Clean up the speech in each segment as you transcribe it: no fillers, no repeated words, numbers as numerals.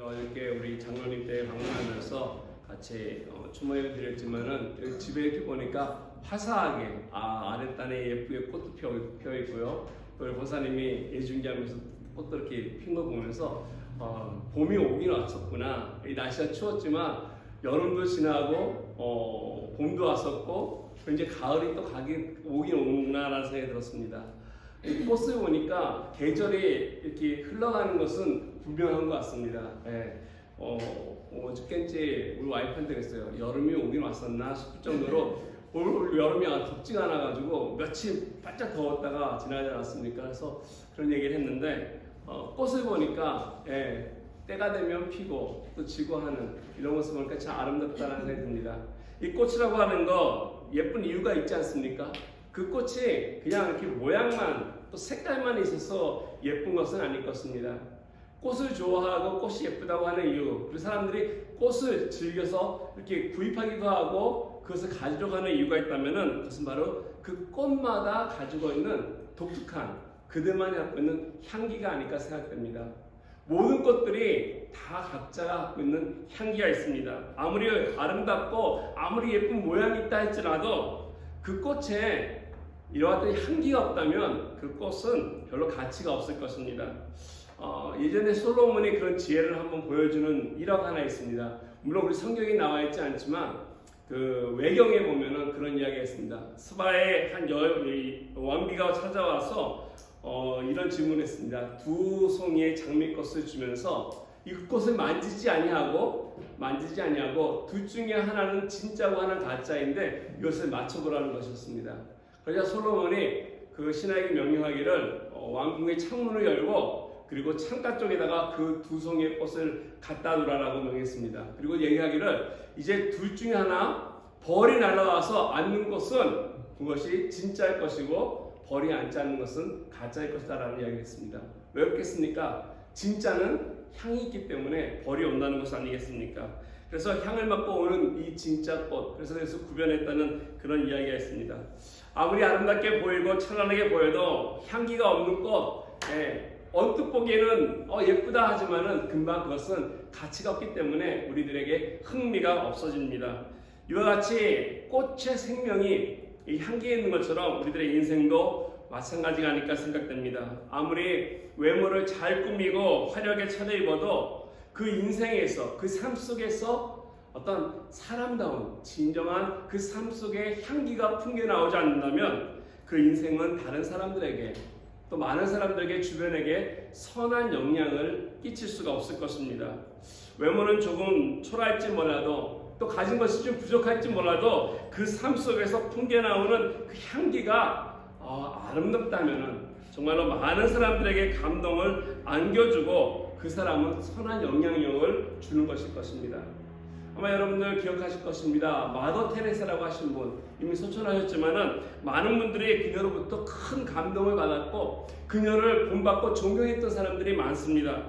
어저께 우리 장로님 때 방문하면서 같이 추모해 드렸지만은 집에 이렇게 보니까 화사하게 아랫단에 예쁘게 꽃도 펴 있고요. 또 보사님이 예중기하면서 꽃도 이렇게 핀 거 보면서 봄이 오긴 왔었구나. 이 날씨가 추웠지만 여름도 지나고 봄도 왔었고 이제 가을이 또 오긴 오구나라는 생각이 들었습니다. 이 꽃을 보니까 계절이 이렇게 흘러가는 것은 분명한 것 같습니다. 어저께인지 우리 와이프한테 그랬어요. 여름이 오긴 왔었나 싶을 정도로 올 여름이 덥지가 않아가지고 며칠 바짝 더웠다가 지나지 않았습니까? 그래서 그런 얘기를 했는데 꽃을 보니까 때가 되면 피고 또 지고 하는 이런 모습을 보니까 참 아름답다는 생각이 듭니다. 이 꽃이라고 하는 거 예쁜 이유가 있지 않습니까? 그 꽃이 그냥 이렇게 모양만 또 색깔만 있어서 예쁜 것은 아닐 것입니다. 꽃을 좋아하고 꽃이 예쁘다고 하는 이유, 그리고 사람들이 꽃을 즐겨서 이렇게 구입하기도 하고 그것을 가지러 가는 이유가 있다면은 그것은 바로 그 꽃마다 가지고 있는 독특한 그들만이 갖고 있는 향기가 아닐까 생각됩니다. 모든 꽃들이 다 각자가 갖고 있는 향기가 있습니다. 아무리 아름답고 아무리 예쁜 모양이 있다 할지라도 그 꽃에 이와 같은 향기가 없다면 그 꽃은 별로 가치가 없을 것입니다. 예전에 솔로몬이 그런 지혜를 한번 보여주는 일화가 하나 있습니다. 물론 우리 성경에 나와 있지 않지만 그 외경에 보면은 그런 이야기가 있습니다. 스바의 한 왕비가 찾아와서 이런 질문을 했습니다. 두 송이의 장미꽃을 주면서 이 꽃을 만지지 아니하고 둘 중에 하나는 진짜고 하나는 가짜인데 이것을 맞춰보라는 것이었습니다. 그러자 솔로몬이 그 신하에게 명령하기를 왕궁의 창문을 열고 그리고 창가 쪽에다가 그 두 송이의 꽃을 갖다 두라라고 명했습니다. 그리고 얘기하기를 이제 둘 중에 하나 벌이 날아와서 앉는 것은 그것이 진짜일 것이고 벌이 앉지 않는 것은 가짜일 것이다라는 이야기를 했습니다. 왜 그렇겠습니까? 진짜는 향이 있기 때문에 벌이 온다는 것이 아니겠습니까? 그래서 향을 맡고 오는 이 진짜 꽃, 그래서 구별했다는 그런 이야기가 있습니다. 아무리 아름답게 보이고 찬란하게 보여도 향기가 없는 꽃, 언뜻 보기에는 예쁘다 하지만은 금방 그것은 가치가 없기 때문에 우리들에게 흥미가 없어집니다. 이와 같이 꽃의 생명이 이 향기에 있는 것처럼 우리들의 인생도 마찬가지가 아닐까 생각됩니다. 아무리 외모를 잘 꾸미고 화려하게 차려입어도 그 인생에서 그 삶 속에서 어떤 사람다운 진정한 그 삶 속에 향기가 풍겨나오지 않는다면 그 인생은 다른 사람들에게 또 많은 사람들에게 주변에게 선한 영향을 끼칠 수가 없을 것입니다. 외모는 조금 초라할지 몰라도 또 가진 것이 좀 부족할지 몰라도 그 삶 속에서 풍겨나오는 그 향기가 아름답다면 정말로 많은 사람들에게 감동을 안겨주고 그 사람은 선한 영향력을 주는 것일 것입니다. 아마 여러분들 기억하실 것입니다. 마더 테레사라고 하신 분 이미 소천하셨지만은 많은 분들이 그녀로부터 큰 감동을 받았고 그녀를 본받고 존경했던 사람들이 많습니다.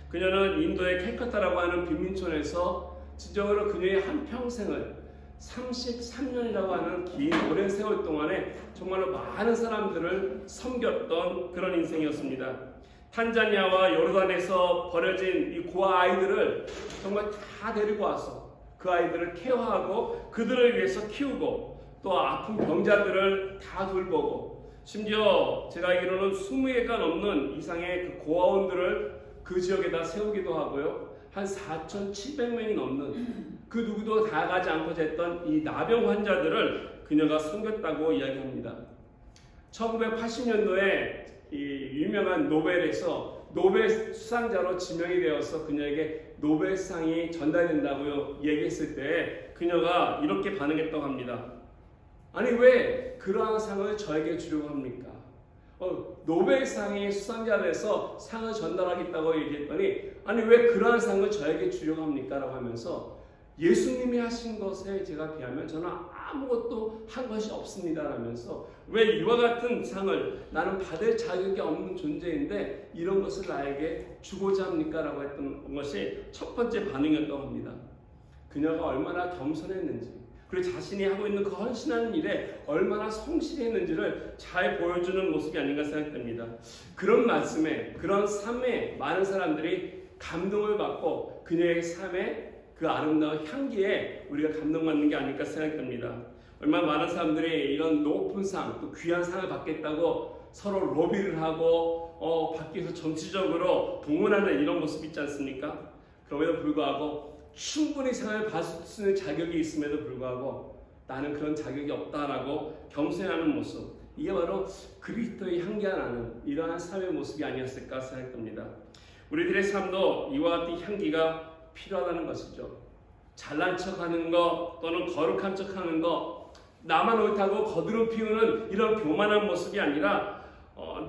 그녀는 인도의 캘커타라고 하는 빈민촌에서 진정으로 그녀의 한평생을 33년이라고 하는 긴 오랜 세월 동안에 정말로 많은 사람들을 섬겼던 그런 인생이었습니다. 탄자니아와 요르단에서 버려진 이 고아 아이들을 정말 다 데리고 와서 그 아이들을 케어하고 그들을 위해서 키우고 또 아픈 병자들을 다 돌보고 심지어 제가 알기로는 20개가 넘는 이상의 그 고아원들을 그 지역에다 세우기도 하고요. 한 4,700명이 넘는 그 누구도 다 가지 않고자 했던 이 나병 환자들을 그녀가 섬겼다고 이야기합니다. 1980년도에 이 유명한 노벨에서 노벨 수상자로 지명이 되어서 그녀에게 노벨상이 전달된다고 얘기했을 때 그녀가 이렇게 반응했다고 합니다. 아니 왜 그러한 상을 저에게 주려고 합니까? 노벨상이 수상자돼서 상을 전달하겠다고 얘기했더니 아니 왜 그러한 상을 저에게 주려고 합니까? 라고 하면서 예수님이 하신 것에 제가 비하면 저는 아무것도 한 것이 없습니다 라면서 왜 이와 같은 상을 나는 받을 자격이 없는 존재인데 이런 것을 나에게 주고자 합니까? 라고 했던 것이 첫 번째 반응이었다고 합니다. 그녀가 얼마나 겸손했는지 그리고 자신이 하고 있는 그 헌신하는 일에 얼마나 성실했는지를 잘 보여주는 모습이 아닌가 생각됩니다. 그런 말씀에 그런 삶에 많은 사람들이 감동을 받고 그녀의 삶의 그 아름다운 향기에 우리가 감동받는 게 아닐까 생각됩니다. 얼마나 많은 사람들이 이런 높은 상, 또 귀한 상을 받겠다고 서로 로비를 하고 받기 위해서 정치적으로 동원하는 이런 모습 있지 않습니까? 그럼에도 불구하고 충분히 상을 받을 수 있는 자격이 있음에도 불구하고 나는 그런 자격이 없다라고 겸손해하는 모습, 이게 바로 그리스도의 향기가 나는 이러한 삶의 모습이 아니었을까 생각됩니다. 우리들의 삶도 이와 같은 향기가 필요하다는 것이죠. 잘난 척하는 것 또는 거룩한 척하는 것, 나만 옳다고 거드름 피우는 이런 교만한 모습이 아니라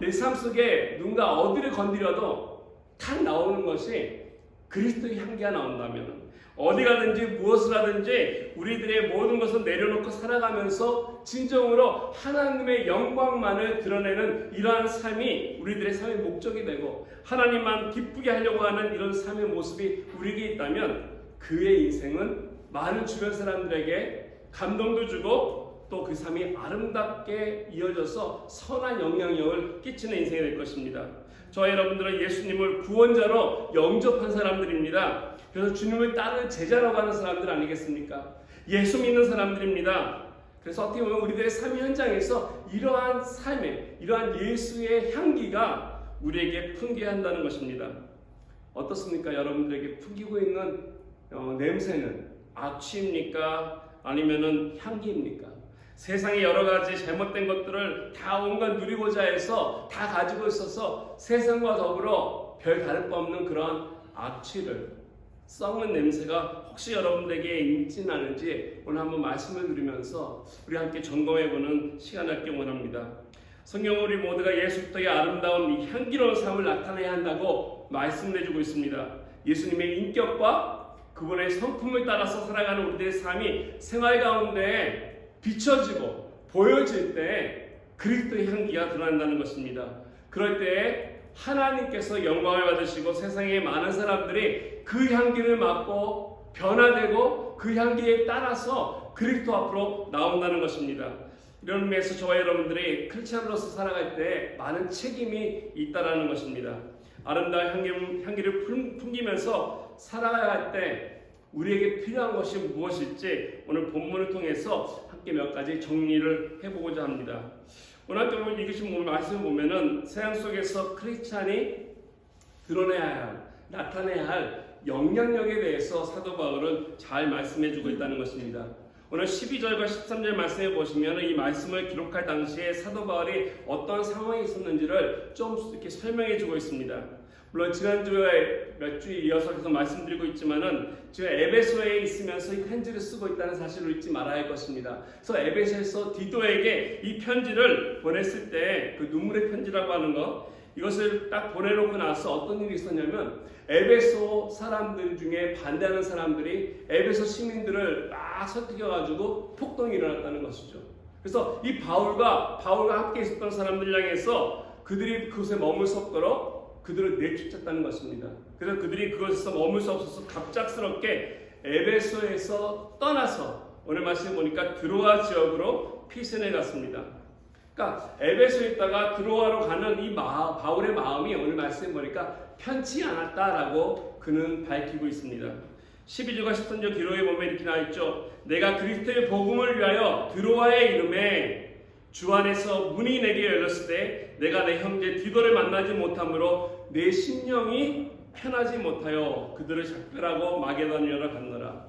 내 삶 속에 누군가 어디를 건드려도 탁 나오는 것이 그리스도의 향기가 나온다면, 어디 가든지 무엇을 하든지 우리들의 모든 것을 내려놓고 살아가면서 진정으로 하나님의 영광만을 드러내는 이러한 삶이 우리들의 삶의 목적이 되고 하나님만 기쁘게 하려고 하는 이런 삶의 모습이 우리에게 있다면 그의 인생은 많은 주변 사람들에게 감동도 주고 또 그 삶이 아름답게 이어져서 선한 영향력을 끼치는 인생이 될 것입니다. 저와 여러분들은 예수님을 구원자로 영접한 사람들입니다. 그래서 주님을 따르는 제자라고 하는 사람들 아니겠습니까? 예수 믿는 사람들입니다. 그래서 어떻게 보면 우리들의 삶 현장에서 이러한 삶의, 이러한 예수의 향기가 우리에게 풍겨야 한다는 것입니다. 어떻습니까? 여러분들에게 풍기고 있는 냄새는 악취입니까? 아니면은 향기입니까? 세상에 여러 가지 잘못된 것들을 다 온갖 누리고자 해서 다 가지고 있어서 세상과 더불어 별 다를 바 없는 그런 악취를, 썩는 냄새가 혹시 여러분들에게 있지는 않은지 오늘 한번 말씀을 드리면서 우리 함께 점검해보는 시간을 갖기 원합니다. 성경은 우리 모두가 예수부터의 아름다운 이 향기로운 삶을 나타내야 한다고 말씀해주고 있습니다. 예수님의 인격과 그분의 성품을 따라서 살아가는 우리들의 삶이 생활 가운데 비춰지고 보여질 때 그리스도의 향기가 드러난다는 것입니다. 그럴 때 하나님께서 영광을 받으시고 세상의 많은 사람들이 그 향기를 맡고 변화되고 그 향기에 따라서 그리스도 앞으로 나온다는 것입니다. 이런 의미에서 저와 여러분들이 크리스찬으로서 살아갈 때 많은 책임이 있다는 것입니다. 아름다운 향기를 품기면서 살아가야 할 때 우리에게 필요한 것이 무엇일지 오늘 본문을 통해서 함께 몇 가지 정리를 해보고자 합니다. 오늘 함께 읽으신 말씀을 보면은 세상 속에서 크리스찬이 드러내야 할, 나타내야 할 영향력에 대해서 사도 바울은 잘 말씀해주고 있다는 것입니다. 오늘 12절과 13절 말씀해 보시면 이 말씀을 기록할 당시에 사도 바울이 어떤 상황이 있었는지를 좀 이렇게 설명해주고 있습니다. 물론 지난주에 몇 주에 이어서 계속 말씀드리고 있지만은 제가 에베소에 있으면서 이 편지를 쓰고 있다는 사실을 잊지 말아야 할 것입니다. 그래서 에베소에서 디도에게 이 편지를 보냈을 때 그 눈물의 편지라고 하는 것, 이것을 딱 보내놓고 나서 어떤 일이 있었냐면 에베소 사람들 중에 반대하는 사람들이 에베소 시민들을 막 설득해가지고 폭동이 일어났다는 것이죠. 그래서 이 바울과 함께 있었던 사람들 향해서 그들이 그곳에 머물 수 없도록 그들을 내쫓았다는 것입니다. 그래서 그들이 그것에서 머물 수 없어서 갑작스럽게 에베소에서 떠나서 오늘 말씀을 보니까 드로아 지역으로 피신해 갔습니다. 그러니까 에베소에 있다가 드로아로 가는 이 바울의 마음이 오늘 말씀을 보니까 편치 않았다라고 그는 밝히고 있습니다. 12절과 13절 기록에 보면 이렇게 나와있죠. 내가 그리스도의 복음을 위하여 드로아의 이름에 주 안에서 문이 내게 열렸을 때 내가 내 형제 디도를 만나지 못하므로 내 심령이 편하지 못하여 그들을 작별하고 마게도니아로 갔노라.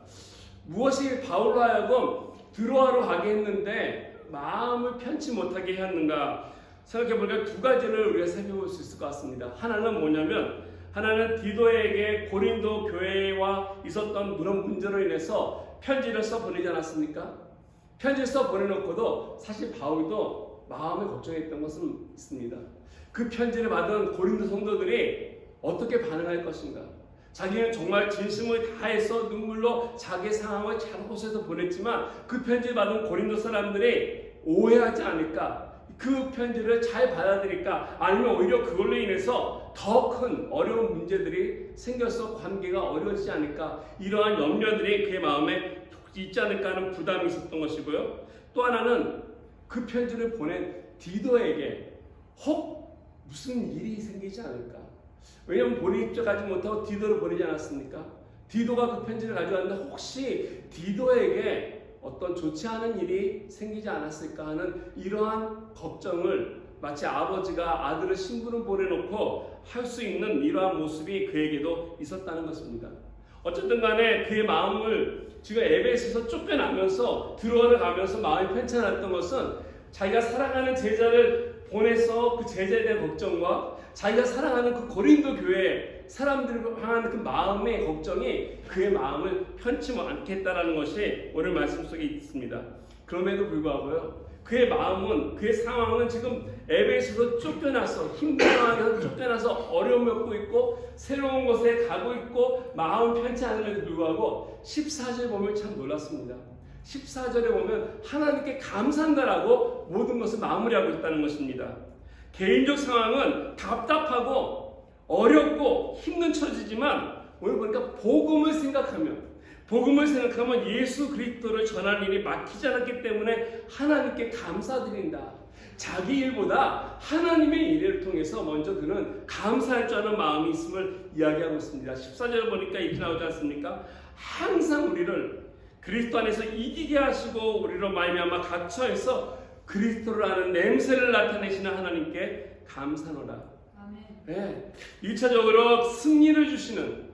무엇이 바울로 하여금 드로아로 가게 했는데 마음을 편치 못하게 했는가? 생각해보니까 두 가지를 우리가 살펴볼 수 있을 것 같습니다. 하나는 뭐냐면 하나는 디도에게 고린도 교회와 있었던 그런 문제로 인해서 편지를 써 보내지 않았습니까? 편지를 써 보내놓고도 사실 바울도 마음에 걱정했던 것은 있습니다. 그 편지를 받은 고린도 성도들이 어떻게 반응할 것인가? 자기는 정말 진심을 다해서 눈물로 자기 상황을 잘 호소해서 보냈지만 그 편지를 받은 고린도 사람들이 오해하지 않을까? 그 편지를 잘 받아들일까? 아니면 오히려 그걸로 인해서 더 큰 어려운 문제들이 생겨서 관계가 어려워지지 않을까? 이러한 염려들이 그의 마음에 있지 않을까 하는 부담이 있었던 것이고요. 또 하나는 그 편지를 보낸 디도에게 혹 무슨 일이 생기지 않을까? 왜냐하면 본인이 가지 못하고 디도를 보내지 않았습니까? 디도가 그 편지를 가져왔는데 혹시 디도에게 어떤 좋지 않은 일이 생기지 않았을까 하는 이러한 걱정을 마치 아버지가 아들을 심부름 보내놓고 할 수 있는 이러한 모습이 그에게도 있었다는 것입니다. 어쨌든 간에 그의 마음을 지금 에베소에서 쫓겨나면서 들어가면서 마음이 편찮았던 것은 자기가 사랑하는 제자를 보내서 그 제자에 대한 걱정과 자기가 사랑하는 그 고린도 교회 사람들을 향한 그 마음의 걱정이 그의 마음을 편치 않겠다라는 것이 오늘 말씀 속에 있습니다. 그럼에도 불구하고요, 그의 마음은, 그의 상황은 지금 에베소에서 쫓겨나서 힘든 상황에서 쫓겨나서 어려움 겪고 있고 새로운 곳에 가고 있고 마음 편치 않음에도 불구하고 14절 보면 참 놀랐습니다. 14절에 보면 하나님께 감사한다라고 모든 것을 마무리하고 있다는 것입니다. 개인적 상황은 답답하고 어렵고 힘든 처지지만 오늘 보니까 복음을 생각하면 예수 그리스도를 전하는 일이 막히지 않았기 때문에 하나님께 감사드린다. 자기 일보다 하나님의 일을 통해서 먼저 그는 감사할 줄 아는 마음이 있음을 이야기하고 있습니다. 14절 보니까 이렇게 나오지 않습니까? 항상 우리를 그리스도 안에서 이기게 하시고 우리로 말미암아 각처에서 그리스도를 아는 냄새를 나타내시는 하나님께 감사노라. 아멘. 네. 1차적으로 승리를 주시는,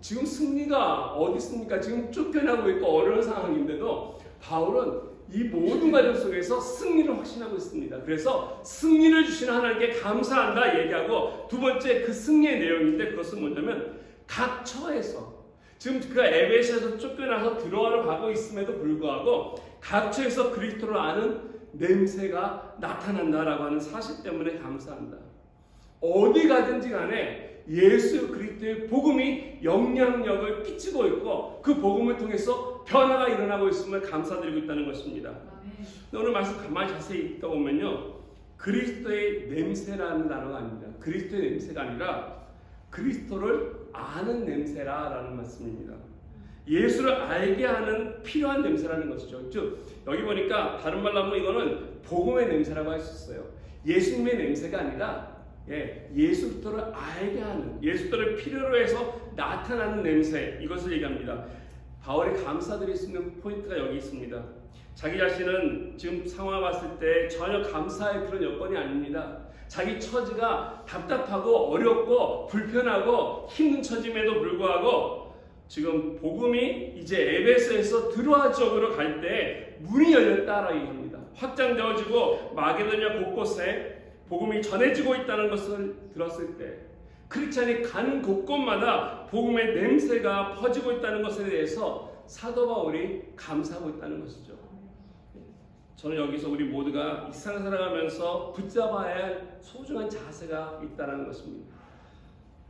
지금 승리가 어디 있습니까? 지금 쫓겨나고 있고 어려운 상황인데도 바울은 이 모든 과정 속에서 승리를 확신하고 있습니다. 그래서 승리를 주시는 하나님께 감사한다 얘기하고, 두 번째 그 승리의 내용인데 그것은 뭐냐면 각 처에서, 지금 그가 에베소에서 쫓겨나서 들어가러 가고 있음에도 불구하고 각 처에서 그리스도를 아는 냄새가 나타난다라고 하는 사실 때문에 감사한다. 어디 가든지 간에 예수 그리스도의 복음이 영향력을 끼치고 있고 그 복음을 통해서 변화가 일어나고 있음을 감사드리고 있다는 것입니다. 오늘 말씀 가만히 자세히 읽다 보면요, 그리스도의 냄새라는 단어가 아닙니다. 그리스도의 냄새가 아니라 그리스도를 아는 냄새라는 말씀입니다. 예수를 알게 하는 필요한 냄새라는 것이죠. 즉 여기 보니까 다른 말로 하면 이거는 복음의 냄새라고 할 수 있어요. 예수님의 냄새가 아니라 예수 그리스도를 알게 하는, 예수 그리스도를 필요로 해서 나타나는 냄새, 이것을 얘기합니다. 바울이 감사드릴 수 있는 포인트가 여기 있습니다. 자기 자신은 지금 상황을 봤을 때 전혀 감사할 그런 여건이 아닙니다. 자기 처지가 답답하고 어렵고 불편하고 힘든 처짐에도 불구하고 지금 복음이 이제 에베소에서 드로아 지역으로 갈 때 문이 열렸다라고 얘기합니다. 확장되어지고 마게도냐 곳곳에 복음이 전해지고 있다는 것을 들었을 때 크리스찬이 가는 곳곳마다 복음의 냄새가 퍼지고 있다는 것에 대해서 사도 바울이 감사하고 있다는 것이죠. 저는 여기서 우리 모두가 이 세상 살아가면서 붙잡아야 할 소중한 자세가 있다는 것입니다.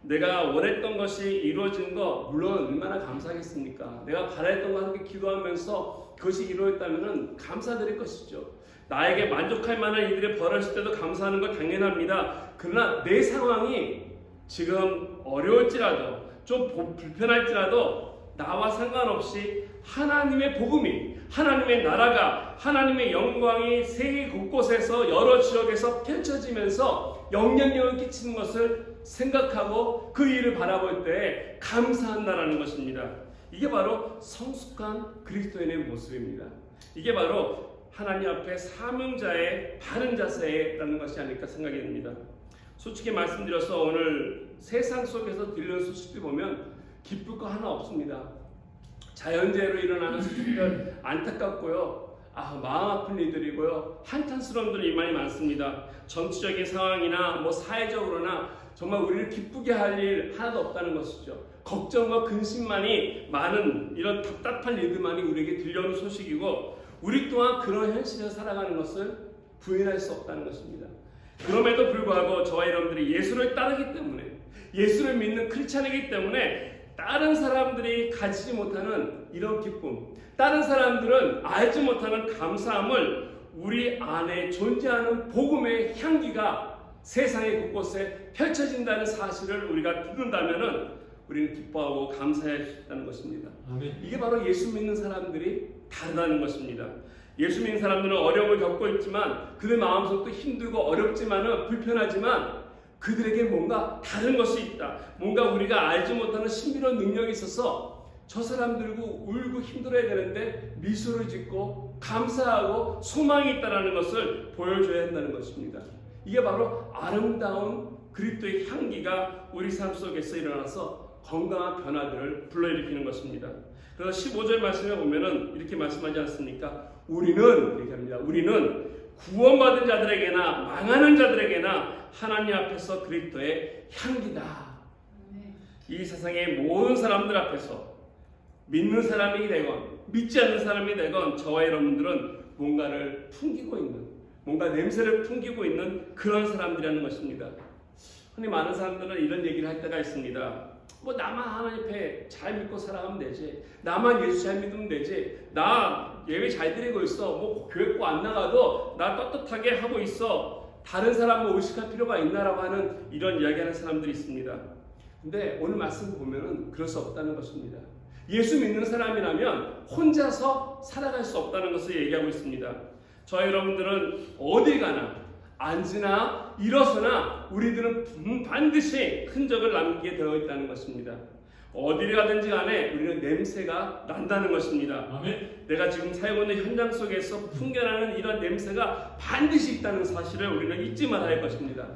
내가 원했던 것이 이루어진 거 물론 얼마나 감사하겠습니까? 내가 바랬던 거 함께 기도하면서 그것이 이루어졌다면 감사드릴 것이죠. 나에게 만족할 만한 일들이 벌어질 때도 감사하는 건 당연합니다. 그러나 내 상황이 지금 어려울지라도 좀 불편할지라도 나와 상관없이 하나님의 복음이, 하나님의 나라가, 하나님의 영광이 세계 곳곳에서 여러 지역에서 펼쳐지면서 영향력을 끼치는 것을 생각하고 그 일을 바라볼 때 감사한다라는 것입니다. 이게 바로 성숙한 그리스도인의 모습입니다. 이게 바로 하나님 앞에 사명자의 바른 자세라는 것이 아닐까 생각이 듭니다. 솔직히 말씀드려서 오늘 세상 속에서 들리는 소식들 보면 기쁠 거 하나 없습니다. 자연재해로 일어나는 소식들 안타깝고요, 마음 아픈 일들이고요, 한탄스러운 일이 많이 많습니다. 정치적인 상황이나 사회적으로나 정말 우리를 기쁘게 할 일 하나도 없다는 것이죠. 걱정과 근심만이 많은 이런 답답한 일들만이 우리에게 들려오는 소식이고, 우리 또한 그런 현실에서 살아가는 것을 부인할 수 없다는 것입니다. 그럼에도 불구하고 저와 여러분들이 예수를 따르기 때문에, 예수를 믿는 크리스찬이기 때문에 다른 사람들이 가지지 못하는 이런 기쁨, 다른 사람들은 알지 못하는 감사함을 우리 안에 존재하는 복음의 향기가 세상의 곳곳에 펼쳐진다는 사실을 우리가 듣는다면 우리는 기뻐하고 감사할 수 있다는 것입니다. 아멘. 이게 바로 예수 믿는 사람들이 다르다는 것입니다. 예수 믿는 사람들은 어려움을 겪고 있지만 그들 마음속도 힘들고 어렵지만은 불편하지만 그들에게 뭔가 다른 것이 있다. 뭔가 우리가 알지 못하는 신비로운 능력이 있어서 저 사람 들고 울고 힘들어야 되는데 미소를 짓고 감사하고 소망이 있다는 것을 보여줘야 한다는 것입니다. 이게 바로 아름다운 그리스도의 향기가 우리 삶 속에서 일어나서 건강한 변화들을 불러일으키는 것입니다. 그래서 15절 말씀에 보면은 이렇게 말씀하지 않습니까? 우리는 얘기합니다. 우리는 구원받은 자들에게나 망하는 자들에게나 하나님 앞에서 그리스도의 향기다. 이 세상의 모든 사람들 앞에서 믿는 사람이 되건 믿지 않는 사람이 되건 저와 여러분들은 뭔가를 풍기고 있는, 뭔가 냄새를 풍기고 있는 그런 사람들이라는 것입니다. 흔히 많은 사람들은 이런 얘기를 할 때가 있습니다. 뭐 나만 하나님 앞에 잘 믿고 살아가면 되지, 나만 예수 잘 믿으면 되지, 나 예배 잘 드리고 있어, 뭐 교회 꼭 안 나가도 나 떳떳하게 하고 있어, 다른 사람을 의식할 필요가 있나라고 하는 이런 이야기하는 사람들이 있습니다. 근데 오늘 말씀 보면은 그럴 수 없다는 것입니다. 예수 믿는 사람이라면 혼자서 살아갈 수 없다는 것을 얘기하고 있습니다. 저와 여러분들은 어디 가나 앉으나 일어서나 우리들은 반드시 흔적을 남기게 되어 있다는 것입니다. 어디를 가든지 간에 우리는 냄새가 난다는 것입니다. 아멘. 내가 지금 살고 있는 현장 속에서 풍겨나는 이런 냄새가 반드시 있다는 사실을 우리는 잊지 말아야 할 것입니다.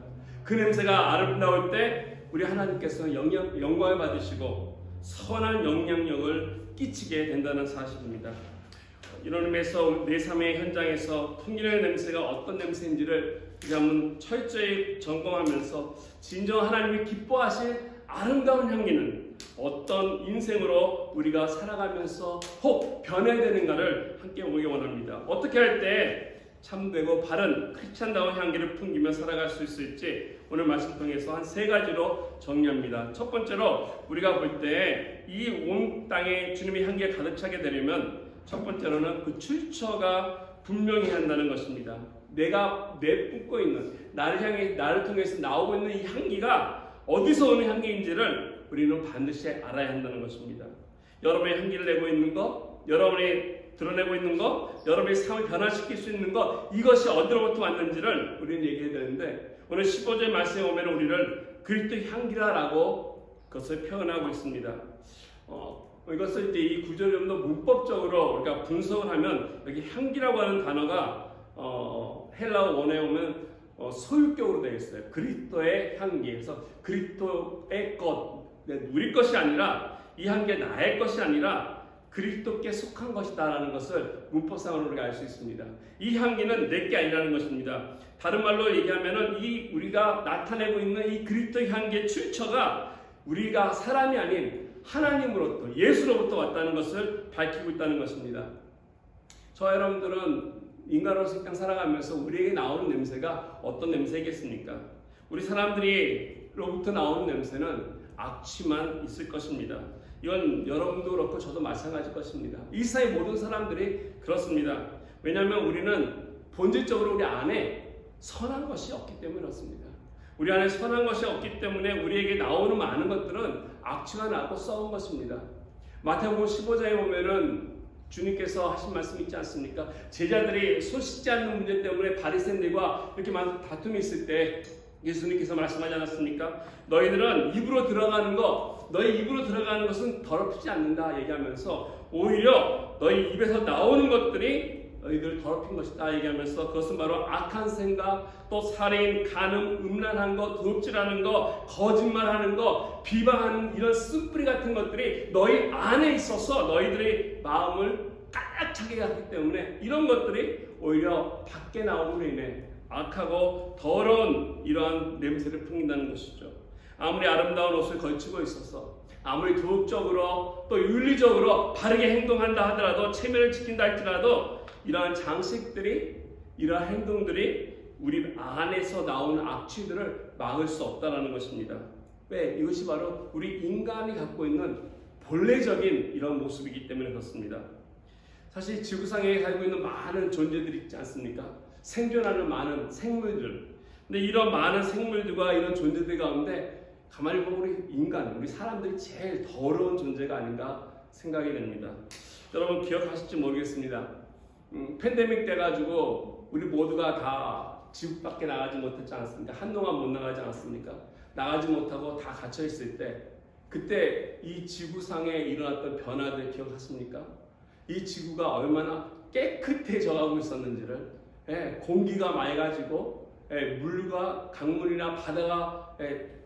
그 냄새가 아름다울 때 우리 하나님께서는 영광을 받으시고 선한 영향력을 끼치게 된다는 사실입니다. 이런 의미에서 내 삶의 현장에서 풍기는 냄새가 어떤 냄새인지를 우리가 한번 철저히 점검하면서 진정 하나님이 기뻐하실 아름다운 향기는 어떤 인생으로 우리가 살아가면서 혹 변해야 되는가를 함께 보기 원합니다. 어떻게 할 때 참되고 바른 크리스찬다운 향기를 풍기며 살아갈 수 있을지 오늘 말씀 통해서 한 3가지로 정리합니다. 첫 번째로 우리가 볼 때 이 온 땅에 주님의 향기가 가득 차게 되려면 첫 번째로는 그 출처가 분명히 한다는 것입니다. 내가 내뿜고 있는, 나를 향해 나를 통해서 나오고 있는 이 향기가 어디서 오는 향기인지를 우리는 반드시 알아야 한다는 것입니다. 여러분의 향기를 내고 있는 것, 여러분이 드러내고 있는 것, 여러분의 삶을 변화시킬 수 있는 것, 이것이 어디로부터 왔는지를 우리는 얘기해야 되는데 오늘 15절 말씀에 보면 우리를 그리스도의 향기라라고 그것을 표현하고 있습니다. 이것을 이제 이 구절을 좀 더 문법적으로 우리가 분석을 하면 여기 향기라고 하는 단어가 헬라어 원어에 보면 소유격으로 되어 있어요. 그리스도의 향기. 그래서 그리스도의 것, 우리 것이 아니라 이 향기가 나의 것이 아니라 그리스도께 속한 것이다라는 것을 문법상으로 우리가 알 수 있습니다. 이 향기는 내게 아니라는 것입니다. 다른 말로 얘기하면은 이 우리가 나타내고 있는 이 그리스도의 향기의 출처가 우리가 사람이 아닌 하나님으로부터 예수로부터 왔다는 것을 밝히고 있다는 것입니다. 저와 여러분들은 인간으로서 이 땅 살아가면서 우리에게 나오는 냄새가 어떤 냄새겠습니까? 우리 사람들이로부터 나오는 냄새는 악취만 있을 것입니다. 이건 여러분도 그렇고 저도 마찬가지일 것입니다. 이 세상의 모든 사람들이 그렇습니다. 왜냐하면 우리는 본질적으로 우리 안에 선한 것이 없기 때문에 그렇습니다. 우리 안에 선한 것이 없기 때문에 우리에게 나오는 많은 것들은 악취가 나고 썩은 것입니다. 마태복음 15장에 보면은 주님께서 하신 말씀 있지 않습니까? 제자들이 손 씻지 않는 문제 때문에 바리새인들과 이렇게 많은 다툼이 있을 때 예수님께서 말씀하지 않았습니까? 너희들은 입으로 들어가는 것, 너희 입으로 들어가는 것은 더럽히지 않는다 얘기하면서 오히려 너희 입에서 나오는 것들이 너희들을 더럽힌 것이다 얘기하면서 그것은 바로 악한 생각, 또 살인, 간음, 음란한 것, 도둑질하는 것, 거짓말하는 것, 비방하는 이런 쓴뿌리 같은 것들이 너희 안에 있어서 너희들의 마음을 까맣게 하기 때문에 이런 것들이 오히려 밖에 나옴으로 인해 악하고 더러운 이러한 냄새를 풍긴다는 것이죠. 아무리 아름다운 옷을 걸치고 있어서 아무리 도덕적으로 또 윤리적으로 바르게 행동한다 하더라도 체면을 지킨다 할지라도 이러한 장식들이, 이러한 행동들이 우리 안에서 나오는 악취들을 막을 수 없다는 것입니다. 왜? 이것이 바로 우리 인간이 갖고 있는 본래적인 이런 모습이기 때문에 그렇습니다. 사실 지구상에 살고 있는 많은 존재들이 있지 않습니까? 생존하는 많은 생물들. 근데 이런 많은 생물들과 이런 존재들 가운데 가만히 보면 우리 인간, 우리 사람들이 제일 더러운 존재가 아닌가 생각이 됩니다. 여러분 기억하실지 모르겠습니다. 팬데믹 돼가지고 우리 모두가 다 지구 밖에 나가지 못했지 않았습니까? 한동안 못 나가지 않았습니까? 나가지 못하고 다 갇혀 있을 때, 그때 이 지구상에 일어났던 변화들 기억하십니까? 이 지구가 얼마나 깨끗해져 가고 있었는지를, 공기가 맑아지고 물과 강물이나 바다가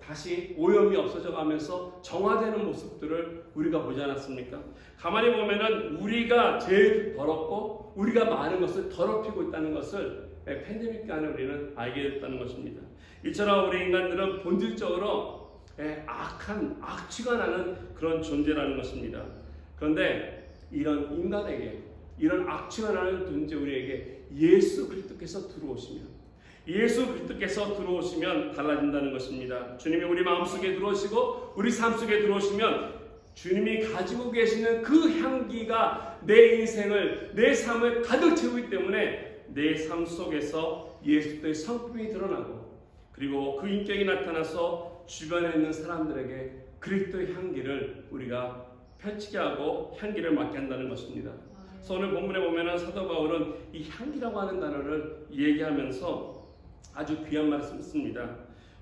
다시 오염이 없어져 가면서 정화되는 모습들을 우리가 보지 않았습니까? 가만히 보면은 우리가 제일 더럽고 우리가 많은 것을 더럽히고 있다는 것을 팬데믹 기간에 우리는 알게 됐다는 것입니다. 이처럼 우리 인간들은 본질적으로 악취가 나는 그런 존재라는 것입니다. 그런데 이런 인간에게, 이런 악취가 나는 존재 우리에게 예수 그리스도께서 들어오시면 달라진다는 것입니다. 주님이 우리 마음속에 들어오시고 우리 삶 속에 들어오시면 주님이 가지고 계시는 그 향기가 내 인생을, 내 삶을 가득 채우기 때문에 내 삶 속에서 예수의 성품이 드러나고, 그리고 그 인격이 나타나서 주변에 있는 사람들에게 그리스도의 향기를 우리가 펼치게 하고 향기를 맡게 한다는 것입니다. 그래서 오늘 본문에 보면은 사도 바울은 이 향기라고 하는 단어를 얘기하면서 아주 귀한 말씀을 씁니다.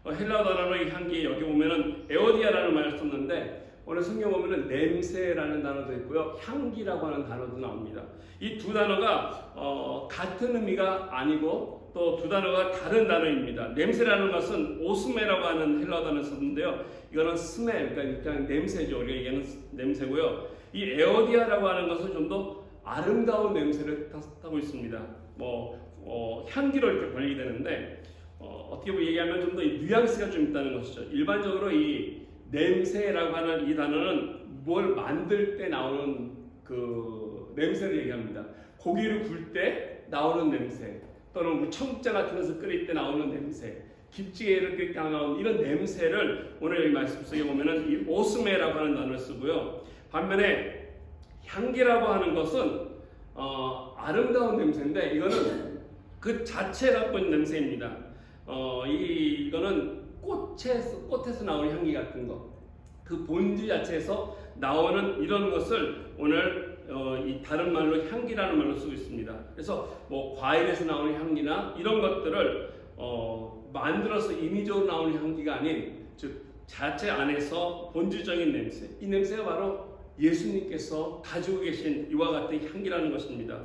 헬라어 단어로 이 향기, 여기 보면은 에오디아라는 말을 썼는데 오늘 성경 보면은 냄새라는 단어도 있고요, 향기라고 하는 단어도 나옵니다. 이 두 단어가 같은 의미가 아니고 또 두 단어가 다른 단어입니다. 냄새라는 것은 오스메라고 하는 헬라어 단어를 썼는데요, 이거는 스멜, 그러니까 그냥 냄새죠. 우리가 얘기하는 냄새고요. 이 에오디아라고 하는 것은 좀 더 아름다운 냄새를 타고 있습니다. 향기로 이렇게 번역이 되는데 어떻게 보면 얘기하면 좀 더 뉘앙스가 좀 있다는 것이죠. 일반적으로 이 냄새라고 하는 이 단어는 뭘 만들 때 나오는 그 냄새를 얘기합니다. 고기를 굴 때 나오는 냄새, 또는 청국장 같은 것을 끓일 때 나오는 냄새, 김치를 끓일 때 나오는 이런 냄새를 오늘 이 말씀 속에 보면은 이 오스메라고 하는 단어를 쓰고요. 반면에 향기라고 하는 것은 아름다운 냄새인데 이거는 그 자체 갖고 있는 냄새입니다. 이거는 꽃에서 나오는 향기 같은 거, 그 본질 자체에서 나오는 이런 것을 오늘 이 다른 말로 향기라는 말로 쓰고 있습니다. 그래서 과일에서 나오는 향기나 이런 것들을 만들어서 인위적으로 나오는 향기가 아닌, 즉 자체 안에서 본질적인 냄새, 이 냄새가 바로 예수님께서 가지고 계신 이와 같은 향기라는 것입니다.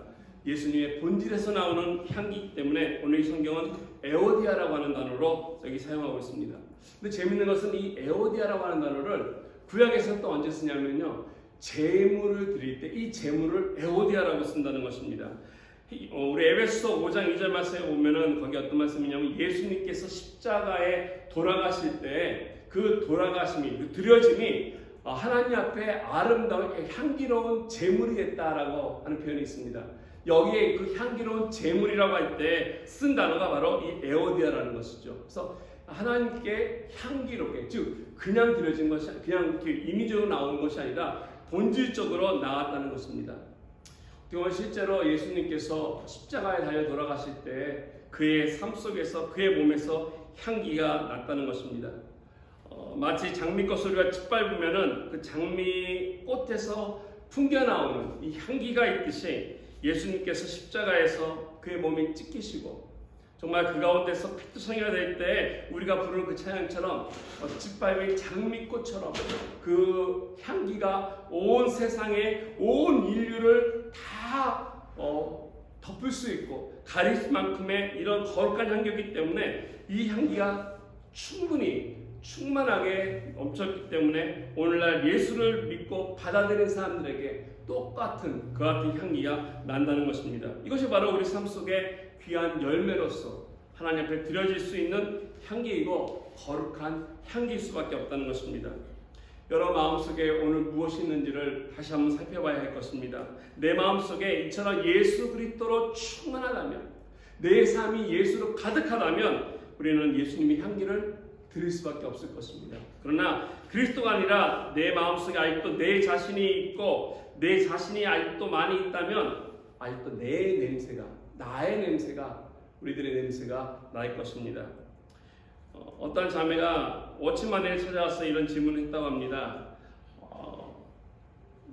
예수님의 본질에서 나오는 향기이기 때문에 오늘 이 성경은 에오디아라고 하는 단어로 여기 사용하고 있습니다. 근데 재밌는 것은 이 에오디아라고 하는 단어를 구약에서는 또 언제 쓰냐면요, 제물을 드릴 때 이 제물을 에오디아라고 쓴다는 것입니다. 우리 에베소서 5장 2절 말씀에 보면은 거기 어떤 말씀이냐면 예수님께서 십자가에 돌아가실 때 그 돌아가심이, 그 드려짐이 하나님 앞에 아름다운 향기로운 제물이 됐다라고 하는 표현이 있습니다. 여기에 그 향기로운 제물이라고 할 때 쓴 단어가 바로 이 에오디아라는 것이죠. 그래서 하나님께 향기롭게, 즉 그냥 드려진 것이, 그냥 이렇게 임의적으로 나오는 것이 아니라 본질적으로 나왔다는 것입니다. 실제로 예수님께서 십자가에 달려 돌아가실 때 그의 삶 속에서, 그의 몸에서 향기가 났다는 것입니다. 마치 장미꽃을 우리가 짓밟으면은 그 장미꽃에서 풍겨나오는 이 향기가 있듯이 예수님께서 십자가에서 그의 몸이 찢기시고 정말 그 가운데서 피투성이가 될 때 우리가 부르는 그 찬양처럼 짓밟은 장미꽃처럼 그 향기가 온 세상에, 온 인류를 다 덮을 수 있고 가릴 만큼의 이런 거룩한 향기이기 때문에 이 향기가 충만하게 넘쳤기 때문에 오늘날 예수를 믿고 받아들인 사람들에게 똑같은 그 같은 향기가 난다는 것입니다. 이것이 바로 우리 삶 속에 귀한 열매로서 하나님 앞에 드려질 수 있는 향기이고 거룩한 향기일 수밖에 없다는 것입니다. 여러분 마음속에 오늘 무엇이 있는지를 다시 한번 살펴봐야 할 것입니다. 내 마음속에 이처럼 예수 그리스도로 충만하다면, 내 삶이 예수로 가득하다면 우리는 예수님의 향기를 드릴 수밖에 없을 것입니다. 그러나 그리스도가 아니라 내 마음속에 아직도 내 자신이 있고 내 자신이 아직도 많이 있다면 아직도 내 냄새가, 나의 냄새가, 우리들의 냄새가 날 것입니다. 어떤 자매가 워치만에 찾아와서 이런 질문을 했다고 합니다.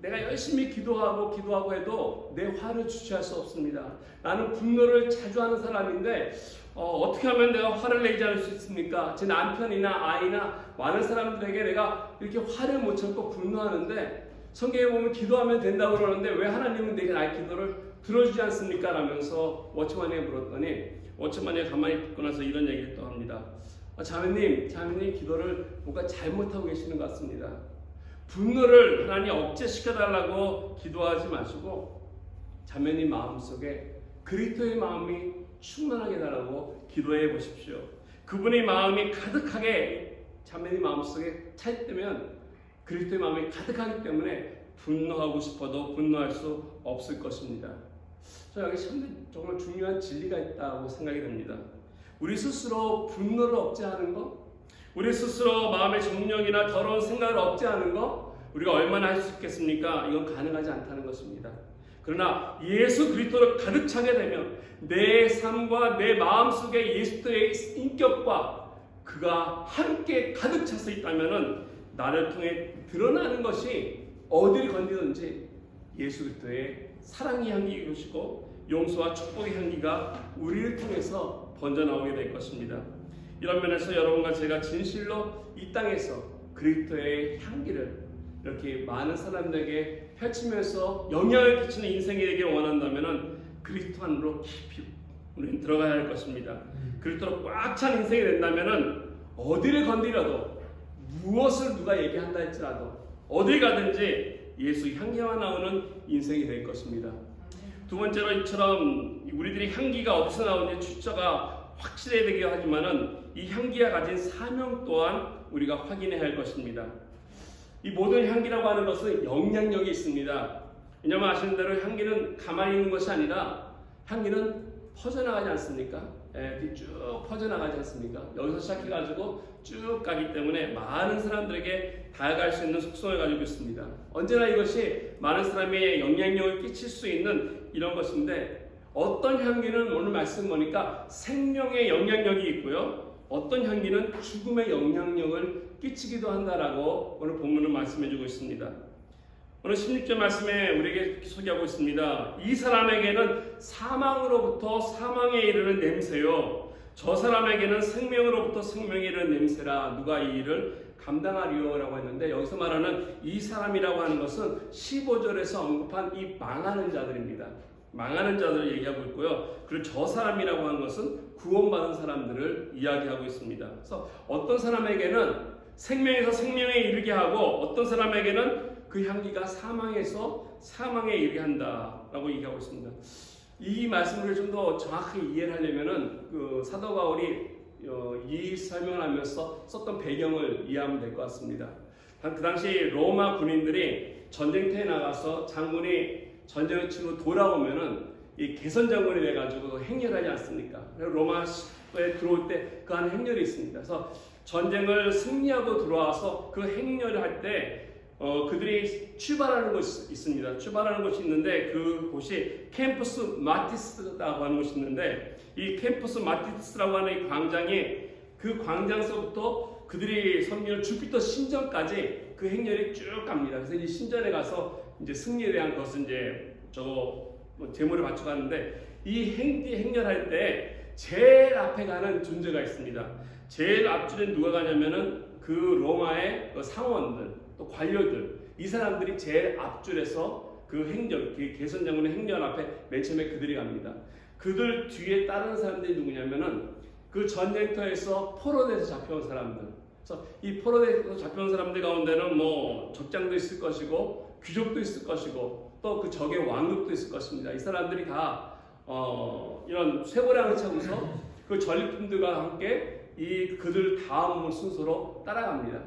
내가 열심히 기도하고 해도 내 화를 주체할 수 없습니다. 나는 분노를 자주 하는 사람인데 어떻게 하면 내가 화를 내지 않을 수 있습니까? 제 남편이나 아이나 많은 사람들에게 내가 이렇게 화를 못 참고 분노하는데 성경에 보면 기도하면 된다고 그러는데 왜 하나님은 내게 나의 기도를 들어주지 않습니까? 라면서 워치만에게 물었더니 워치만이 가만히 듣고 나서 이런 얘기를 또 합니다. 자매님 기도를 뭔가 잘못하고 계시는 것 같습니다. 분노를 하나님 억제시켜달라고 기도하지 마시고 자매님 마음속에 그리스도의 마음이 충만하게 달라고 기도해 보십시오. 그분의 마음이 가득하게 자매님 마음속에 차 있다면 그리스도의 마음이 가득하기 때문에 분노하고 싶어도 분노할 수 없을 것입니다. 저 여기 정말 중요한 진리가 있다고 생각이 됩니다. 우리 스스로 분노를 억제하는 것, 우리 스스로 마음의 정령이나 더러운 생각을 억제하는 것, 우리가 얼마나 할 수 있겠습니까? 이건 가능하지 않다는 것입니다. 그러나 예수 그리스도를 가득 차게 되면 내 삶과 내 마음속에 예수의 인격과 그가 함께 가득 차서 있다면 나를 통해 드러나는 것이 어디를 건드든지 예수 그리스도의 사랑의 향기이시고 용서와 축복의 향기가 우리를 통해서 번져나오게 될 것입니다. 이런 면에서 여러분과 제가 진실로 이 땅에서 그리스도의 향기를 이렇게 많은 사람들에게 펼치면서 영향을 끼치는 인생이 되길 원한다면 그리스도 안으로 깊이 우리는 들어가야 할 것입니다. 그리스도로 꽉 찬 인생이 된다면 어디를 건드려도 무엇을 누가 얘기한다 할지라도 어딜 가든지 예수 향기가 나오는 인생이 될 것입니다. 두 번째로 이처럼 우리들이 향기가 어디서 나오는지 출처가 확실해야 되긴 하지만은 이 향기가 가진 사명 또한 우리가 확인해야 할 것입니다. 이 모든 향기라고 하는 것은 영향력이 있습니다. 왜냐하면 아시는 대로 향기는 가만히 있는 것이 아니라 향기는 퍼져나가지 않습니까? 쭉 퍼져나가지 않습니까? 여기서 시작해가지고 쭉 가기 때문에 많은 사람들에게 다가갈 수 있는 속성을 가지고 있습니다. 언제나 이것이 많은 사람의 영향력을 끼칠 수 있는 이런 것인데 어떤 향기는 오늘 말씀 보니까 생명의 영향력이 있고요. 어떤 향기는 죽음의 영향력을 끼치기도 한다라고 오늘 본문은 말씀해주고 있습니다. 오늘 16절 말씀에 우리에게 소개하고 있습니다. 이 사람에게는 사망으로부터 사망에 이르는 냄새요 저 사람에게는 생명으로부터 생명에 이르는 냄새라 누가 이 일을 감당하리요 라고 했는데 여기서 말하는 이 사람이라고 하는 것은 15절에서 언급한 이 망하는 자들입니다. 망하는 자들을 얘기하고 있고요. 그리고 저 사람이라고 하는 것은 구원받은 사람들을 이야기하고 있습니다. 그래서 어떤 사람에게는 생명에서 생명에 이르게 하고 어떤 사람에게는 그 향기가 사망에서 사망에 이르게 한다라고 얘기하고 있습니다. 이 말씀을 좀 더 정확하게 이해를 하려면은 그 사도 바울이 이 설명을 하면서 썼던 배경을 이해하면 될 것 같습니다. 그 당시 로마 군인들이 전쟁터에 나가서 장군이 전쟁을 치고 돌아오면은 이 개선 장군이 돼가지고 행렬하지 않습니까? 로마에 들어올 때 그 안에 행렬이 있습니다. 그래서 전쟁을 승리하고 들어와서 그 행렬을 할 때 그들이 출발하는 곳이 있습니다. 출발하는 곳이 있는데 그곳이 캠퍼스 마티스라고 하는 곳이 있는데 이 캠퍼스 마티스라고 하는 이 광장이 그 광장서부터 그들이 섬기는 주피터 신전까지 그 행렬이 쭉 갑니다. 그래서 이 신전에 가서 이제 승리에 대한 것은 이제 제물을 바쳐가는데 이 행렬할 때 제일 앞에 가는 존재가 있습니다. 제일 앞줄에 누가 가냐면은 그 로마의 상원들 또 관료들 이 사람들이 제일 앞줄에서 그 행렬 개선 장군의 행렬 앞에 맨 처음에 그들이 갑니다. 그들 뒤에 따르는 사람들이 누구냐면은 그 전쟁터에서 포로돼서 잡혀온 사람들. 그래서 이 포로돼서 잡혀온 사람들 가운데는 뭐 적장도 있을 것이고 귀족도 있을 것이고 또 그 적의 왕국도 있을 것입니다. 이 사람들이 다 이런 쇠고랑을 차고서 그 전리품들과 함께 이 그들 다음 순서로 따라갑니다.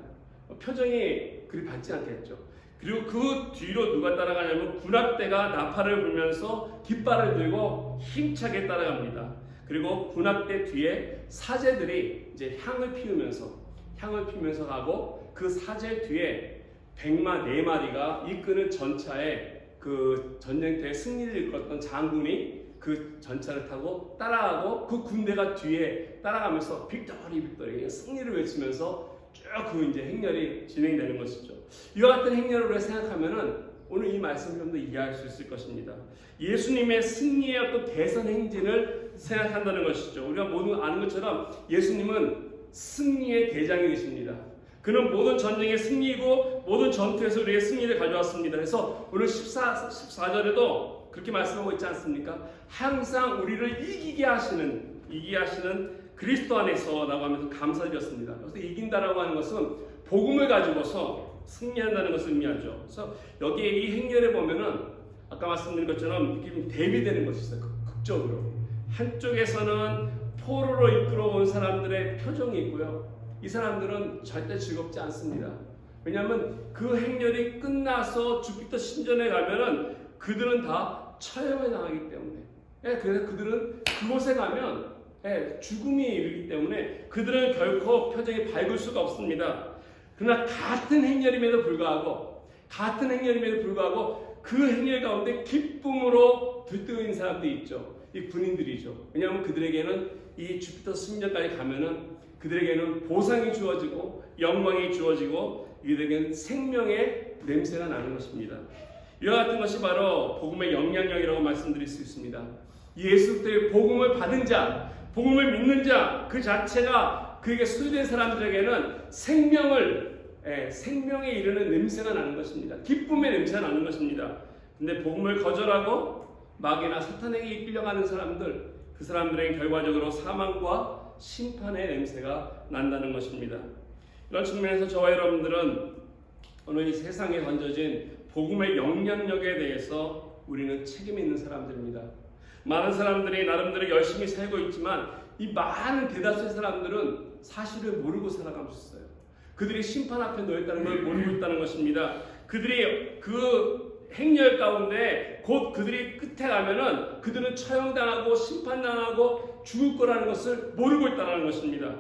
표정이 그리 밝지 않겠죠. 그리고 그 뒤로 누가 따라가냐면 군악대가 나팔을 불면서 깃발을 들고 힘차게 따라갑니다. 그리고 군악대 뒤에 사제들이 이제 향을 피우면서 가고 그 사제 뒤에 4마리가 이끄는 전차에 그 전쟁터에 승리를 이끌었던 장군이 그 전차를 타고 따라가고 그 군대가 뒤에 따라가면서 빅토리 승리를 외치면서 쭉 그 이제 행렬이 진행되는 것이죠. 이와 같은 행렬을 생각하면은 오늘 이 말씀을 좀 더 이해할 수 있을 것입니다. 예수님의 승리의 어떤 대선 행진을 생각한다는 것이죠. 우리가 모두 아는 것처럼 예수님은 승리의 대장이십니다. 그는 모든 전쟁의 승리이고 모든 전투에서 우리의 승리를 가져왔습니다. 그래서 오늘 14절에도 그렇게 말씀하고 있지 않습니까? 항상 우리를 이기게 하시는 그리스도 안에서 라고 하면서 감사드렸습니다. 그래서 이긴다라고 하는 것은 복음을 가지고서 승리한다는 것을 의미하죠. 그래서 여기에 이 행렬에 보면은 아까 말씀드린 것처럼 이렇게 대비되는 것이 있어요. 극적으로. 한쪽에서는 포로로 이끌어온 사람들의 표정이 있고요. 이 사람들은 절대 즐겁지 않습니다. 왜냐하면 그 행렬이 끝나서 주피터 신전에 가면은 그들은 다 처형을 당하기 때문에. 그래서 그들은 그곳에 가면 죽음이 이르기 때문에 그들은 결코 표정이 밝을 수가 없습니다. 그러나 같은 행렬임에도 불구하고 그 행렬 가운데 기쁨으로 들뜨는 사람들이 있죠. 이 군인들이죠. 왜냐하면 그들에게는 이 주피터 신전까지 가면은 그들에게는 보상이 주어지고 영광이 주어지고 이들에게는 생명의 냄새가 나는 것입니다. 이와 같은 것이 바로 복음의 영향력이라고 말씀드릴 수 있습니다. 예수 그리스도의 복음을 받은 자, 복음을 믿는 자 그 자체가 그에게 소유된 사람들에게는 생명에 이르는 냄새가 나는 것입니다. 기쁨의 냄새가 나는 것입니다. 근데 복음을 거절하고 마귀나 사탄에게 이끌려가는 사람들, 그 사람들에게 결과적으로 사망과 심판의 냄새가 난다는 것입니다. 이런 측면에서 저와 여러분들은 오늘 이 세상에 던져진 복음의 영향력에 대해서 우리는 책임 있는 사람들입니다. 많은 사람들이 나름대로 열심히 살고 있지만 이 많은 대다수의 사람들은 사실을 모르고 살아가고 있어요. 그들이 심판 앞에 놓였다는 걸 모르고 있다는 것입니다. 그들이 그 행렬 가운데 곧 그들이 끝에 가면은 그들은 처형당하고 심판당하고 죽을 거라는 것을 모르고 있다는 것입니다.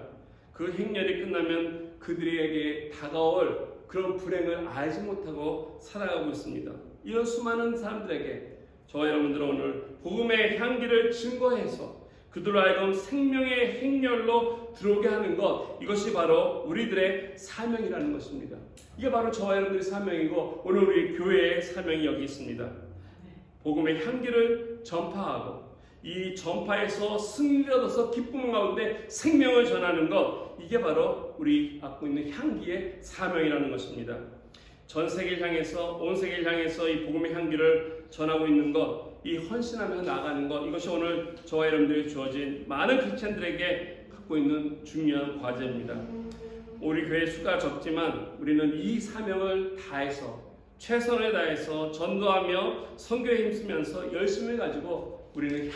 그 행렬이 끝나면 그들에게 다가올 그런 불행을 알지 못하고 살아가고 있습니다. 이런 수많은 사람들에게 저와 여러분들은 오늘 복음의 향기를 증거해서 그들로 하여금 생명의 행렬로 들어오게 하는 것, 이것이 바로 우리들의 사명이라는 것입니다. 이게 바로 저와 여러분들의 사명이고 오늘 우리 교회의 사명이 여기 있습니다. 복음의 향기를 전파하고 이 전파에서 승리를 얻어서 기쁨 가운데 생명을 전하는 것, 이게 바로 우리 갖고 있는 향기의 사명이라는 것입니다. 전 세계를 향해서, 온 세계를 향해서 이 복음의 향기를 전하고 있는 것, 이 헌신하며 나아가는 것, 이것이 오늘 저와 여러분들이 주어진 많은 크리스찬들에게 갖고 있는 중요한 과제입니다. 우리 교회 수가 적지만 우리는 이 사명을 다해서 최선을 다해서 전도하며 선교에 힘쓰면서 열심을 가지고 우리는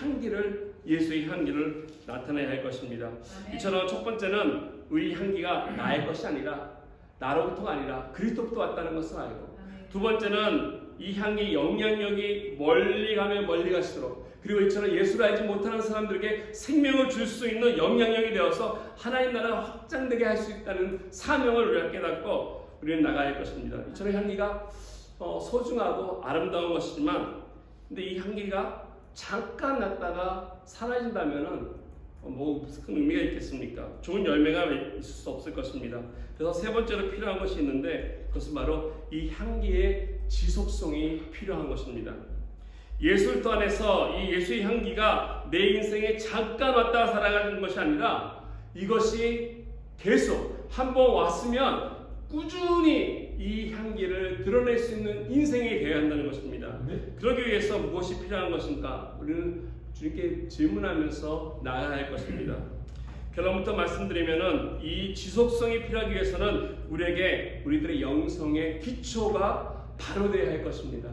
예수의 향기를 나타내야 할 것입니다. 이처럼 첫 번째는 우리 향기가 나의 것이 아니라, 나로부터가 아니라 그리스도부터 왔다는 것을 알고, 두 번째는 이 향기 영향력이 멀리 가면 멀리 갈수록, 그리고 이처럼 예수를 알지 못하는 사람들에게 생명을 줄 수 있는 영향력이 되어서 하나님 나라가 확장되게 할 수 있다는 사명을 우리가 깨닫고 우리는 나가야 할 것입니다. 이처럼 향기가 소중하고 아름다운 것이지만, 근데 이 향기가 잠깐 났다가 사라진다면은 무슨 큰 의미가 있겠습니까? 좋은 열매가 있을 수 없을 것입니다. 그래서 세 번째로 필요한 것이 있는데, 그것은 바로 이 향기의 지속성이 필요한 것입니다. 예수 안에서 이 예수의 향기가 내 인생에 잠깐 왔다가 살아가는 것이 아니라, 이것이 계속 한번 왔으면 꾸준히 이 향기를 드러낼 수 있는 인생이 되어야 한다는 것입니다. 그러기 위해서 무엇이 필요한 것인가? 우리는 주님께 질문하면서 나아가야 할 것입니다. 결론부터 말씀드리면은 이 지속성이 필요하기 위해서는 우리들의 영성의 기초가 바로 되어야 할 것입니다.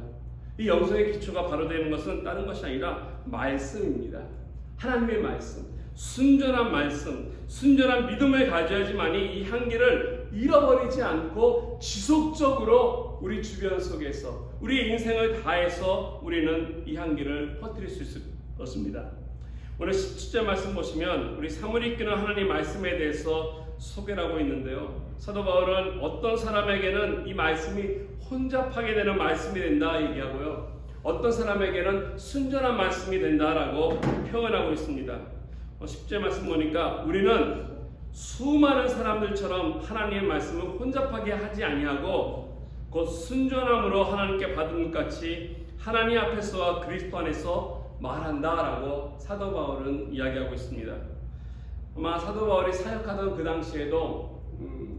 이 영성의 기초가 바로 되는 것은 다른 것이 아니라 말씀입니다. 하나님의 말씀, 순전한 믿음을 가져야지만이 이 향기를 잃어버리지 않고 지속적으로 우리 주변 속에서 우리 인생을 다해서 우리는 이 향기를 퍼뜨릴 수 있을 것입니다. 오늘 17절 말씀 보시면 우리 사물이 이끄는 하나님 말씀에 대해서 소개를 하고 있는데요. 사도 바울은 어떤 사람에게는 이 말씀이 혼잡하게 되는 말씀이 된다 얘기하고요, 어떤 사람에게는 순전한 말씀이 된다라고 표현하고 있습니다. 10절 말씀 보니까 우리는 수많은 사람들처럼 하나님의 말씀을 혼잡하게 하지 아니하고 곧 순전함으로 하나님께 받은 것 같이 하나님 앞에서와 그리스도 안에서 말한다라고 사도 바울은 이야기하고 있습니다. 아마 사도 바울이 사역하던 그 당시에도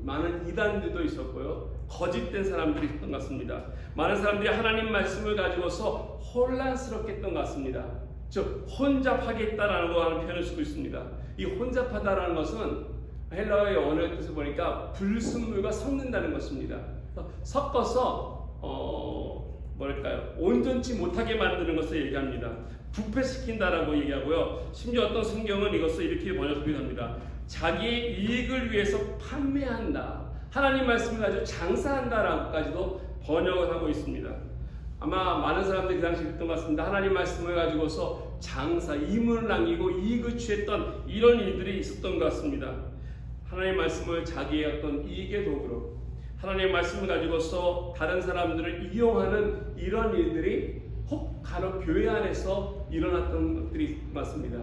많은 이단들도 있었고요, 거짓된 사람들이 있었던 것 같습니다. 많은 사람들이 하나님 말씀을 가지고서 혼란스럽게 했던 것 같습니다. 즉 혼잡하겠다라는 거 하는 표현을 쓰고 있습니다. 이 혼잡하다라는 것은 헬라어의 언어의 뜻을 보니까 불순물과 섞는다는 것입니다. 섞어서 온전치 못하게 만드는 것을 얘기합니다. 부패시킨다라고 얘기하고요. 심지어 어떤 성경은 이것을 이렇게 번역하기도 합니다. 자기의 이익을 위해서 판매한다, 하나님 말씀을 가지고 장사한다라고까지도 번역을 하고 있습니다. 아마 많은 사람들이 그 당시 그랬던 것 같습니다. 하나님 말씀을 가지고서 장사, 이문을 남기고 이익을 취했던 이런 일들이 있었던 것 같습니다. 하나님 말씀을 자기의 어떤 이익의 도구로, 하나님의 말씀을 가지고서 다른 사람들을 이용하는 이런 일들이 혹 간혹 교회 안에서 일어났던 것들이 맞습니다.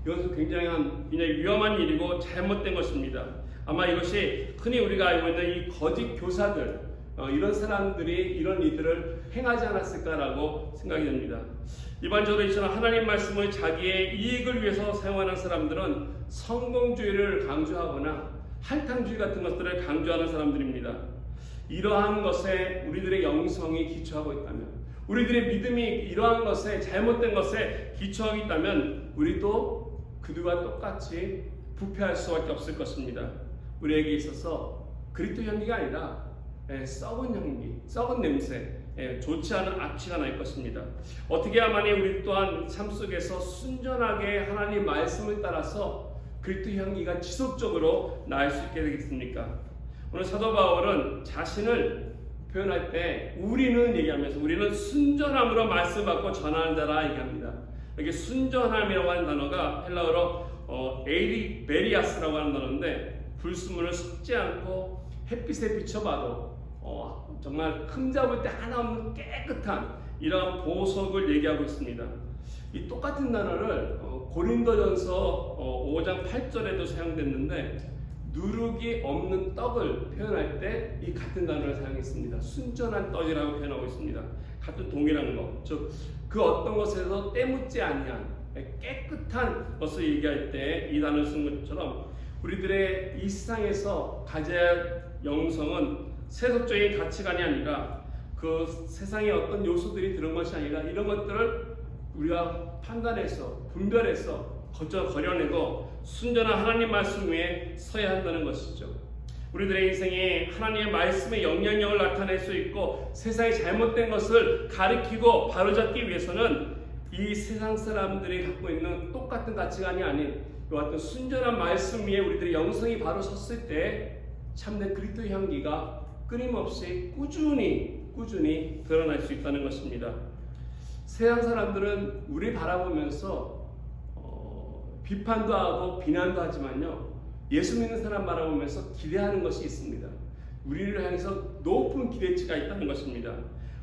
이것은 굉장히 위험한 일이고 잘못된 것입니다. 아마 이것이 흔히 우리가 알고 있는 이 거짓 교사들, 이런 사람들이 이런 일들을 행하지 않았을까라고 생각이 됩니다. 일반적으로 이처럼 하나님 말씀을 자기의 이익을 위해서 사용하는 사람들은 성공주의를 강조하거나 할탕주의 같은 것들을 강조하는 사람들입니다. 이러한 것에 우리들의 영성이 기초하고 있다면, 우리들의 믿음이 이러한 것에, 잘못된 것에 기초하고 있다면 우리도 그들과 똑같이 부패할 수밖에 없을 것입니다. 우리에게 있어서 그리스도 향기가 아니라 썩은 향기, 썩은 냄새, 좋지 않은 악취가 날 것입니다. 어떻게 해야만이 우리 또한 삶 속에서 순전하게 하나님 말씀을 따라서 그리스도 향기가 지속적으로 날 수 있게 되겠습니까? 오늘 사도 바울은 자신을 표현할 때 우리는 얘기하면서 우리는 순전함으로 말씀 받고 전하는 자라 얘기합니다. 여기 순전함이라고 하는 단어가 헬라어로 에리베리아스라고 하는 단어인데, 불순물을 섞지 않고 햇빛에 비춰봐도 정말 흠잡을 때 하나 없는 깨끗한 이러한 보석을 얘기하고 있습니다. 이 똑같은 단어를 고린도전서 5장 8절에도 사용됐는데, 누룩이 없는 떡을 표현할 때 이 같은 단어를 사용했습니다. 순전한 떡이라고 표현하고 있습니다. 같은 동일한 것, 즉 그 어떤 것에서 때묻지 아니한 깨끗한 것을 얘기할 때 이 단어를 쓴 것처럼 우리들의 이 세상에서 가져야 할 영성은 세속적인 가치관이 아니라 그 세상의 어떤 요소들이 들은 것이 아니라 이런 것들을 우리가 판단해서 분별해서 걸려내고 순전한 하나님 말씀 위에 서야 한다는 것이죠. 우리들의 인생에 하나님의 말씀의 영향력을 나타낼 수 있고 세상의 잘못된 것을 가리키고 바로잡기 위해서는 이 세상 사람들이 갖고 있는 똑같은 가치관이 아닌 이와 같은 순전한 말씀 위에 우리들의 영성이 바로 섰을 때 참된 그리스도의 향기가 끊임없이 꾸준히 드러날 수 있다는 것입니다. 세상 사람들은 우리 바라보면서 비판도 하고 비난도 하지만요, 예수 믿는 사람 바라보면서 기대하는 것이 있습니다. 우리를 향해서 높은 기대치가 있다는 것입니다.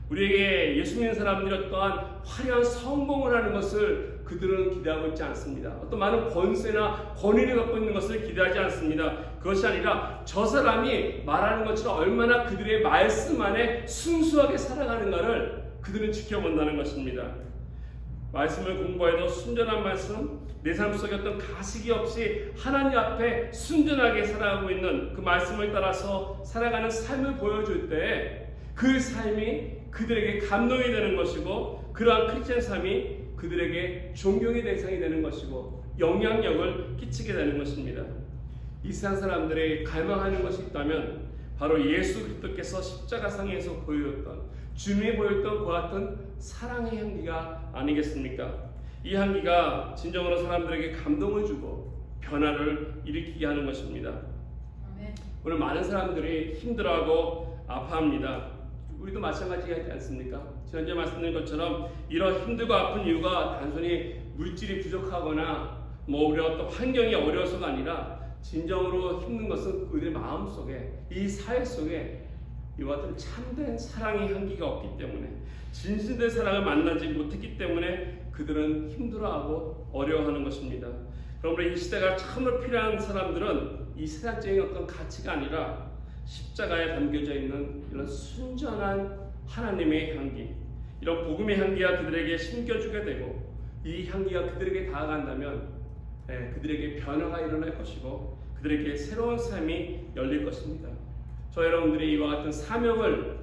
우리에게 예수 믿는 사람들이 어떠한 화려한 성공을 하는 것을 그들은 기대하고 있지 않습니다. 어떤 많은 권세나 권위를 갖고 있는 것을 기대하지 않습니다. 그것이 아니라 저 사람이 말하는 것처럼 얼마나 그들의 말씀 안에 순수하게 살아가는가를 그들은 지켜본다는 것입니다. 말씀을 공부해도 순전한 말씀, 내 삶 속에 어떤 가식이 없이 하나님 앞에 순전하게 살아가고 있는 그 말씀을 따라서 살아가는 삶을 보여줄 때 그 삶이 그들에게 감동이 되는 것이고, 그러한 크리스찬 삶이 그들에게 존경의 대상이 되는 것이고 영향력을 끼치게 되는 것입니다. 이 세상 사람들이 갈망하는 것이 있다면 바로 예수 그리스도께서 십자가상에서 보여줬던, 주님이 보였던 그와 같은 사랑의 향기가 아니겠습니까? 이 향기가 진정으로 사람들에게 감동을 주고 변화를 일으키게 하는 것입니다. 아멘. 오늘 많은 사람들이 힘들어하고 아파합니다. 우리도 마찬가지지 않습니까? 지난주에 말씀드린 것처럼 이런 힘들고 아픈 이유가 단순히 물질이 부족하거나 우리 어떤 환경이 어려워서가 아니라 진정으로 힘든 것은 그들의 마음 속에, 이 사회 속에 이와 같은 참된 사랑의 향기가 없기 때문에, 진실된 사랑을 만나지 못했기 때문에 그들은 힘들어하고 어려워하는 것입니다. 그러므로 이 시대가 참으로 필요한 사람들은 이 세상적인 어떤 가치가 아니라 십자가에 담겨져 있는 이런 순전한 하나님의 향기, 이런 복음의 향기가 그들에게 심겨주게 되고 이 향기가 그들에게 닿아간다면 그들에게 변화가 일어날 것이고 그들에게 새로운 삶이 열릴 것입니다. 저 여러분들이 이와 같은 사명을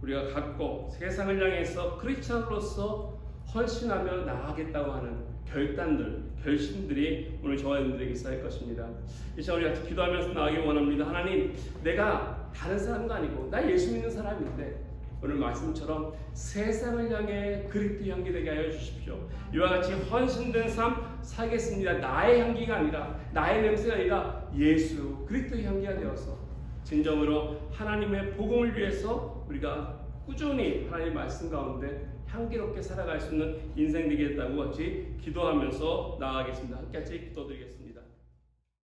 우리가 갖고 세상을 향해서 크리스찬으로서 헌신하며 나아가겠다고 하는 결단들, 결심들이 오늘 저와 여러분들에게 있어야 할 것입니다. 이 시간 우리 같이 기도하면서 나가기 원합니다. 하나님, 내가 다른 사람도 아니고 나 예수 믿는 사람인데 오늘 말씀처럼 세상을 향해 그리스도 향기 되게 하여 주십시오. 이와 같이 헌신된 삶 살겠습니다. 나의 향기가 아니라, 나의 냄새가 아니라 예수 그리스도의 향기가 되어서 진정으로 하나님의 복음을 위해서 우리가 꾸준히 하나님의 말씀 가운데 향기롭게 살아갈 수 있는 인생 되겠다고 같이 기도하면서 나아가겠습니다. 함께 같이 기도드리겠습니다.